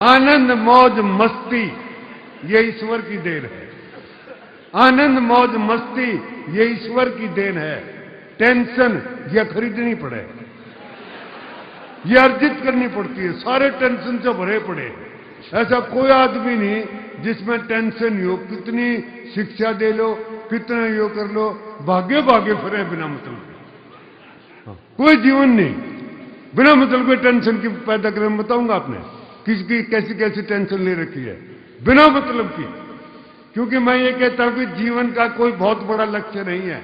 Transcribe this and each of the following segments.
आनंद मौज मस्ती ये ईश्वर की देन है। आनंद मौज मस्ती ये ईश्वर की देन है। टेंशन ये खरीदनी पड़े, ये अर्जित करनी पड़ती है। सारे टेंशन से भरे पड़े। ऐसा कोई आदमी नहीं जिसमें टेंशन नहीं हो। कितनी शिक्षा दे लो, कितना यो कर लो, भागे भागे फिरे बिना मतलब के। कोई जीवन नहीं बिना मतलब के टेंशन की पैदा करने। बताऊंगा आपने किसकी कैसी कैसी टेंशन ले रखी है बिना मतलब की। क्योंकि मैं ये कहता हूं कि जीवन का कोई बहुत बड़ा लक्ष्य नहीं है।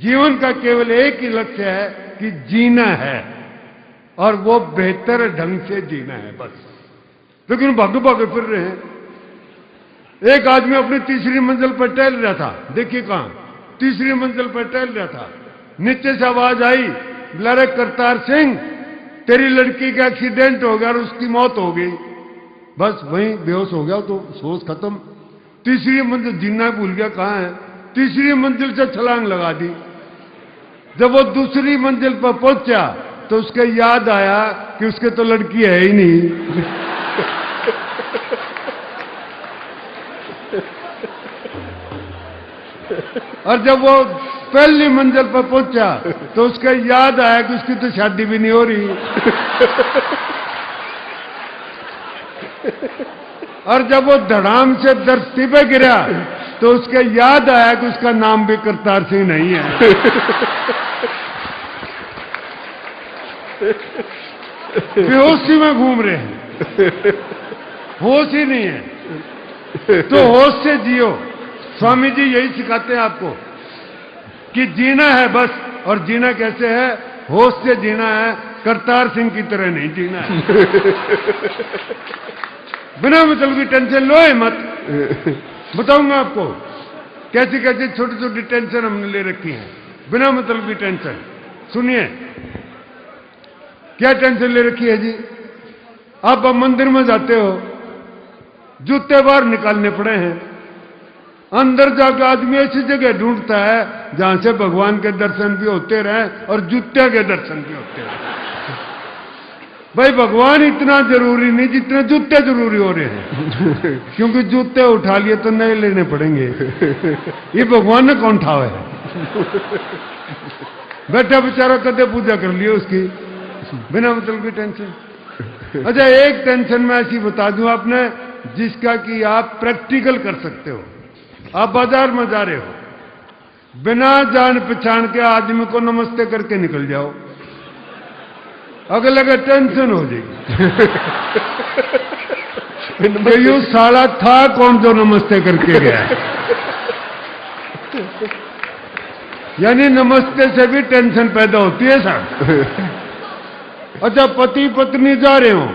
जीवन का केवल एक ही लक्ष्य है कि जीना है, और वो बेहतर ढंग से जीना है बस। लेकिन भागे भागे फिर रहे हैं। एक आदमी अपनी तीसरी मंजिल पर टहल रहा था। देखिए कहां, तीसरी मंजिल पर टहल रहा था। नीचे से आवाज आई, बोला करतार सिंह तेरी लड़की का एक्सीडेंट हो गया और उसकी मौत हो गई। बस वहीं बेहोश हो गया तो सोच खत्म। तीसरी मंजिल जीना भूल गया। कहां है? तीसरी मंजिल से छलांग लगा दी। जब वो दूसरी मंजिल पर पहुंचा तो उसके याद आया कि उसके तो लड़की है ही नहीं। और जब वो पहली मंजिल पर पहुंचा तो उसके याद आया कि उसकी तो शादी भी नहीं हो रही। और जब वो धड़ाम से धरती पे गिरा तो उसके याद आया कि उसका नाम भी करतार सिंह नहीं है। बेहोशी में घूम रहे हैं, होश ही नहीं है। तो होश से जियो। स्वामी जी यही सिखाते हैं आपको कि जीना है बस। और जीना कैसे है? होश से जीना है, करतार सिंह की तरह नहीं जीना है। बिना मतलब की टेंशन लो है मत। बताऊंगा आपको कैसी कैसी छोटी छोटी टेंशन हमने ले रखी है बिना मतलब की टेंशन। सुनिए क्या टेंशन ले रखी है जी। आप अब मंदिर में जाते हो, जूते बाहर निकालने पड़े हैं। अंदर जाकर आदमी ऐसी जगह ढूंढता है जहां से भगवान के दर्शन भी होते रहे और जूते के दर्शन भी होते रहे। भाई भगवान इतना जरूरी नहीं जितने जूते जरूरी हो रहे हैं। क्योंकि जूते उठा लिए तो नए लेने पड़ेंगे। ये भगवान ने कौन ठावा है? बैठा बेचारा कदे पूजा कर लियो उसकी बिना मतलब की टेंशन। अच्छा एक टेंशन मैं ऐसी बता दूं आपने जिसका कि आप प्रैक्टिकल कर सकते हो। आप बाजार में जा रहे हो, बिना जान पहचान के आदमी को नमस्ते करके निकल जाओ, अगर लगे टेंशन हो जाएगी। ये साला था कौन जो नमस्ते करके गया? यानी नमस्ते से भी टेंशन पैदा होती है साहब। अच्छा पति पत्नी जा रहे हो,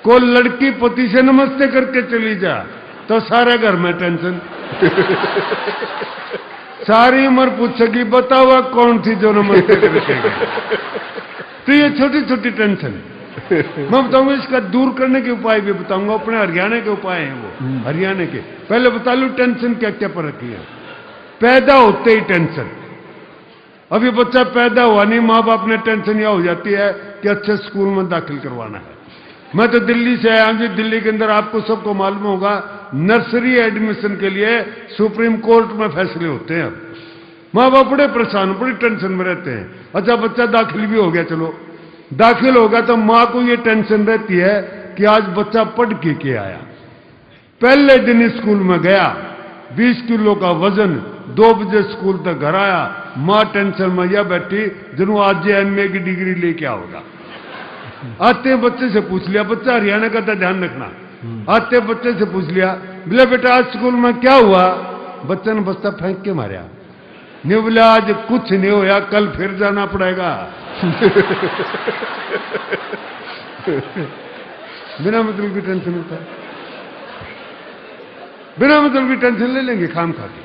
कोई लड़की पति से नमस्ते करके चली जा तो सारे घर में टेंशन। सारी उम्र पूछेगी बताओ कौन थी जो नमस्ते करके गई। तो ये छोटी छोटी टेंशन मैं बताऊंगा। इसका दूर करने के उपाय भी बताऊंगा। अपने हरियाणा के उपाय हैं वो, हरियाणा के। पहले बता लूं टेंशन क्या क्या पर रखी है। पैदा होते ही टेंशन। अभी बच्चा पैदा हुआ नहीं, माँ बाप ने टेंशन यह हो जाती है कि अच्छे स्कूल में दाखिल करवाना है। मैं तो दिल्ली से आया हूं। दिल्ली के अंदर आपको सबको मालूम होगा नर्सरी एडमिशन के लिए सुप्रीम कोर्ट में फैसले होते हैं। माँ बाप बड़े परेशान, बड़ी टेंशन में रहते हैं। अच्छा बच्चा दाखिल भी हो गया, चलो दाखिल होगा तो माँ को ये टेंशन रहती है कि आज बच्चा पढ़ के आया। पहले दिन स्कूल में गया, 20 किलो का वजन, 2 बजे स्कूल तक घर आया। माँ टेंशन में यह बैठी जरूर आज MA की डिग्री लेके आओगा। आते बच्चे से पूछ लिया, बच्चा हरियाणा का था ध्यान रखना। आते बच्चे से पूछ लिया, बोले बेटा आज स्कूल में क्या हुआ? बच्चे ने बस्ता फेंक के मारा। नहीं बोला आज कुछ नहीं होया, कल फिर जाना पड़ेगा। बिना मतलब की टेंशन होता है। बिना मतलब की टेंशन ले लेंगे खाम खा के।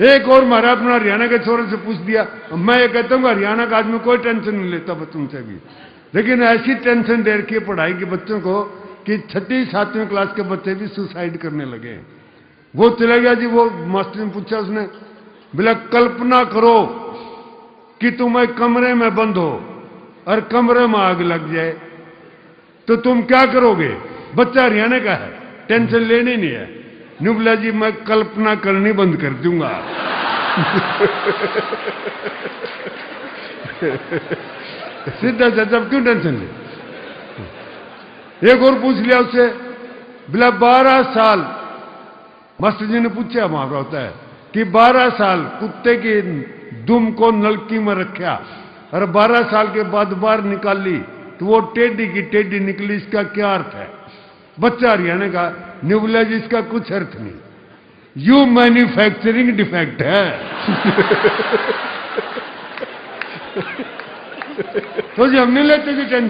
एक और मारा अपना हरियाणा के छोरे से पूछ दिया। मैं ये कहता हूँ हरियाणा का आदमी कोई टेंशन नहीं लेता बच्चों से भी, लेकिन ऐसी टेंशन दे रखी है पढ़ाई के बच्चों को कि 6वीं 7वीं क्लास के बच्चे भी सुसाइड करने लगे। वो चला गया जी। वो मास्टर ने पूछा, उसने बोला कल्पना करो कि तुम एक कमरे में बंद हो और कमरे में आग लग जाए तो तुम क्या करोगे? बच्चा हरियाणा का है, टेंशन लेनी नहीं है। नुबला जी मैं कल्पना करनी बंद कर दूंगा। सीधा चाचा क्यों टेंशन ले। एक और पूछ लिया उससे, बोला 12 साल, मास्टर जी ने पूछा वहां होता है कि 12 साल कुत्ते की दुम को नलकी में रखा और 12 साल के बाद बाहर निकाली तो वो टेढ़ी की टेढ़ी निकली, इसका क्या अर्थ है? बच्चा हरियाणा का, न्यूबला जी इसका कुछ अर्थ नहीं, यू मैन्युफैक्चरिंग डिफेक्ट है। तो जी हम नहीं लेते कि टेंशन